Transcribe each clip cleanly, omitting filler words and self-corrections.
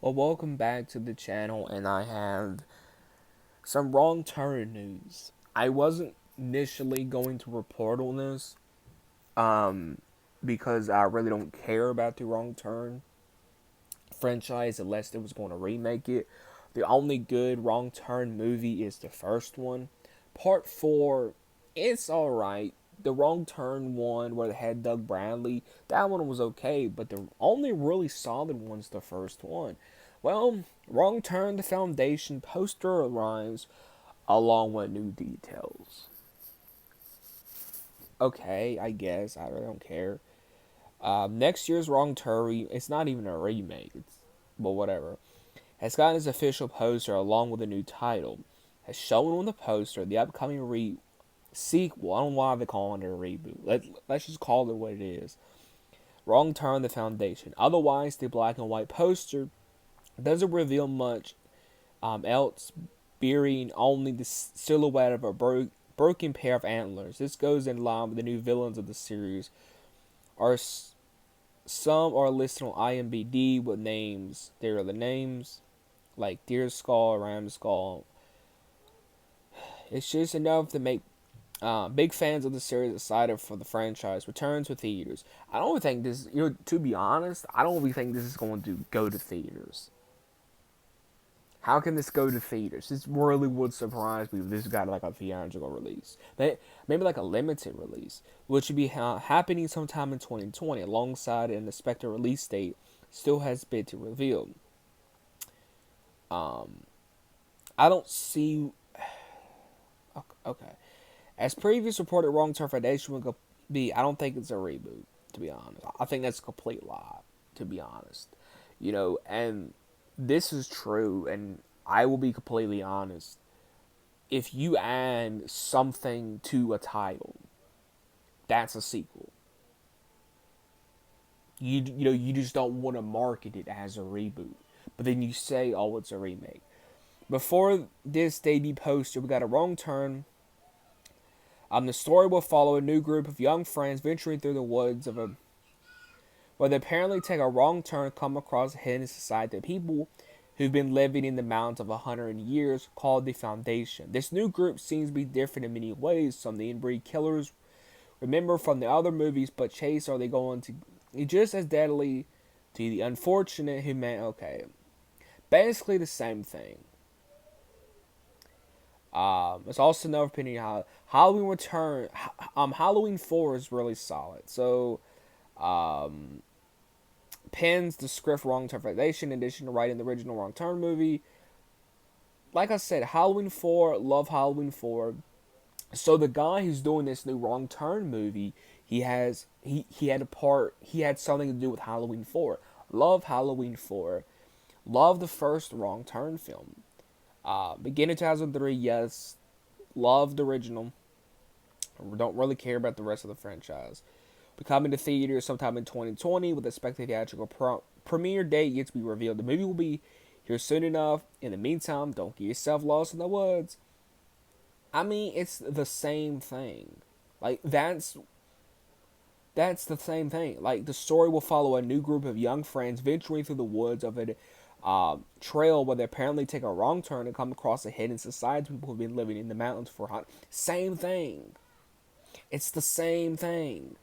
Well, welcome back to the channel, and I have some Wrong Turn news. I wasn't initially going to report on this, um, because I really don't care about the Wrong Turn franchise unless it was going to remake it. The only good Wrong Turn movie is the first one. Part 4, it's alright. The Wrong Turn one, where they had Doug Bradley, that one was okay, but the only really solid one's the first one. Well, Wrong Turn, the Foundation poster arrives along with new details. Okay, I guess. I really don't care. Next year's Wrong Turn, it's not even a remake. But whatever. Has gotten his official poster along with a new title. Has shown on the poster the upcoming sequel. I don't know why they're calling it a reboot. Let's just call it what it is. Wrong Turn, the Foundation. Otherwise, the black and white poster doesn't reveal much else, bearing only the silhouette of a broken pair of antlers. This goes in line with the new villains of the series. Are Some are listed on IMDb with names. There are the names like Deer Skull, Ram Skull. It's just enough to make big fans of the series excited for the franchise return to theaters. I don't think this, to be honest, I don't really think this is going to go to theaters. How can this go to theaters? This really would surprise me if this got like a theatrical release. Maybe like a limited release, which would be happening sometime in 2020 alongside an expected release date still has been to reveal. Um, I don't see. Okay. As previous reported, Wrong Turn Foundation would be. I don't think it's a reboot. To be honest, I think that's a complete lie. To be honest, and this is true, and I will be completely honest. If you add something to a title, that's a sequel. You just don't want to market it as a reboot, but then you say, oh, it's a remake. Before this debut poster, we got a Wrong Turn. The story will follow a new group of young friends venturing through the woods of a where they apparently take a wrong turn and come across a hidden society of people who've been living in the mountains of 100 years called the Foundation. This new group seems to be different in many ways. Some of the inbreed killers remember from the other movies, but chase are they going to just as deadly to the unfortunate who may okay. Basically the same thing. It's also another opinion how Halloween Return, Halloween 4 is really solid. So, um, pens the script Wrong Turn Foundation in addition to writing the original Wrong Turn movie. Like I said, Halloween 4, love Halloween 4. So the guy who's doing this new Wrong Turn movie, he had a part, he had something to do with Halloween 4. Love Halloween 4. Love the first Wrong Turn film. Beginning 2003, yes. Love the original. Don't really care about the rest of the franchise. Coming to theaters sometime in 2020 with expected theatrical premiere date yet to be revealed. The movie will be here soon enough. In the meantime, don't get yourself lost in the woods. I mean, it's the same thing. Like that's the same thing. Like the story will follow a new group of young friends venturing through the woods of a trail where they apparently take a wrong turn and come across a hidden society of people who've been living in the mountains for same thing. It's the same thing.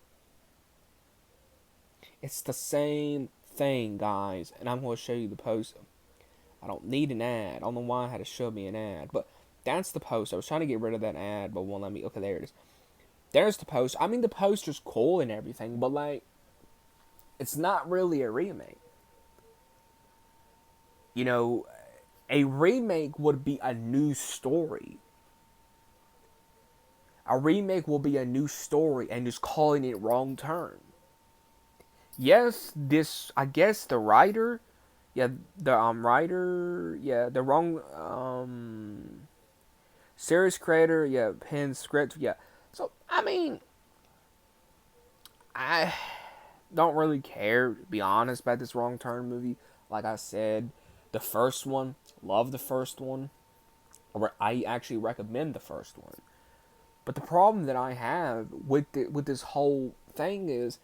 It's the same thing, guys. And I'm going to show you the poster. I don't need an ad. I don't know why I had to show me an ad. But that's the poster. I was trying to get rid of that ad, but won't let me. Okay, there it is. There's the poster. I mean, the poster's cool and everything, but like, it's not really a remake. You know, a remake would be a new story. A remake will be a new story and just calling it Wrong Turn. Yes, this, I guess the writer, yeah, the writer, yeah, the wrong series creator, yeah, pen script, yeah. So I mean, I don't really care to be honest about this Wrong Turn movie. Like I said, the first one, love the first one. Or I actually recommend the first one. But the problem that I have with this whole thing is,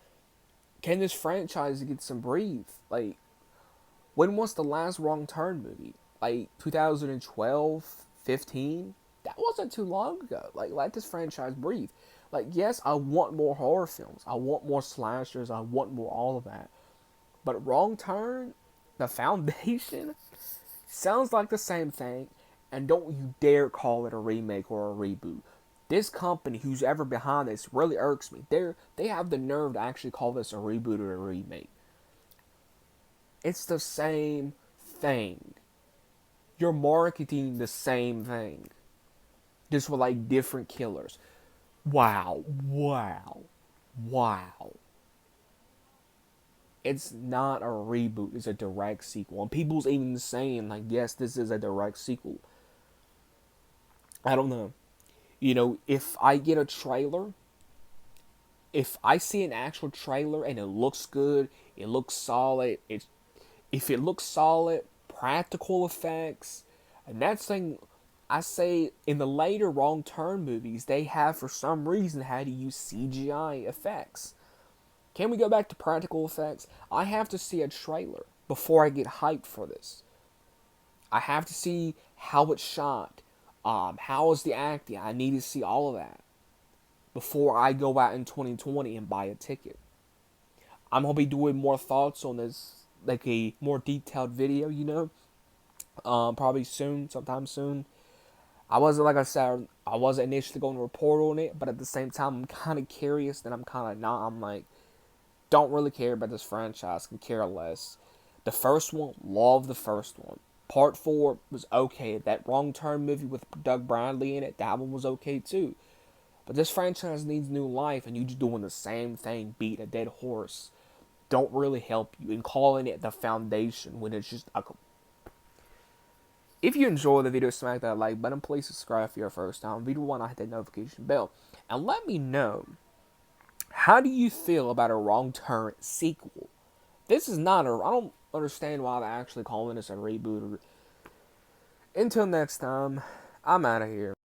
can this franchise get some breathe? Like, When was the last Wrong Turn movie? Like 2012, 15? That wasn't too long ago. Like, let this franchise breathe. Like, yes, I want more horror films. I want more slashers. I want more all of that. But Wrong Turn, the foundation, sounds like the same thing. And don't you dare call it a remake or a reboot. This company, who's ever behind this, really irks me. They have the nerve to actually call this a reboot or a remake. It's the same thing. You're marketing the same thing, just with like different killers. Wow, wow, wow. It's not a reboot, it's a direct sequel. And people's even saying, like, yes, this is a direct sequel. I don't know. You know, if I get a trailer, if I see an actual trailer and it looks good, it looks solid, if it looks solid, practical effects, and that's thing I say in the later Wrong Turn movies, they have for some reason had to use CGI effects. Can we go back to practical effects? I have to see a trailer before I get hyped for this. I have to see how it's shot, how is the acting. I need to see all of that before I go out in 2020 and buy a ticket. I'm gonna be doing more thoughts on this, like a more detailed video, probably soon, sometime soon. I wasn't, like I said, I wasn't initially going to report on it, but at the same time, I'm kind of curious. Then I'm kind of not. I'm like, don't really care about this franchise. Can care less. The first one, love the first one. Part 4 was okay. That Wrong Turn movie with Doug Bradley in it, that one was okay too. But this franchise needs new life, and you just doing the same thing, beating a dead horse, don't really help you. And calling it the foundation when it's just a. If you enjoy the video, smack that like button. Please subscribe if you're first time. Video one, I hit that notification bell. And let me know, how do you feel about a Wrong Turn sequel? This is not a. I don't understand why they're actually calling this a reboot. Until next time, I'm out of here.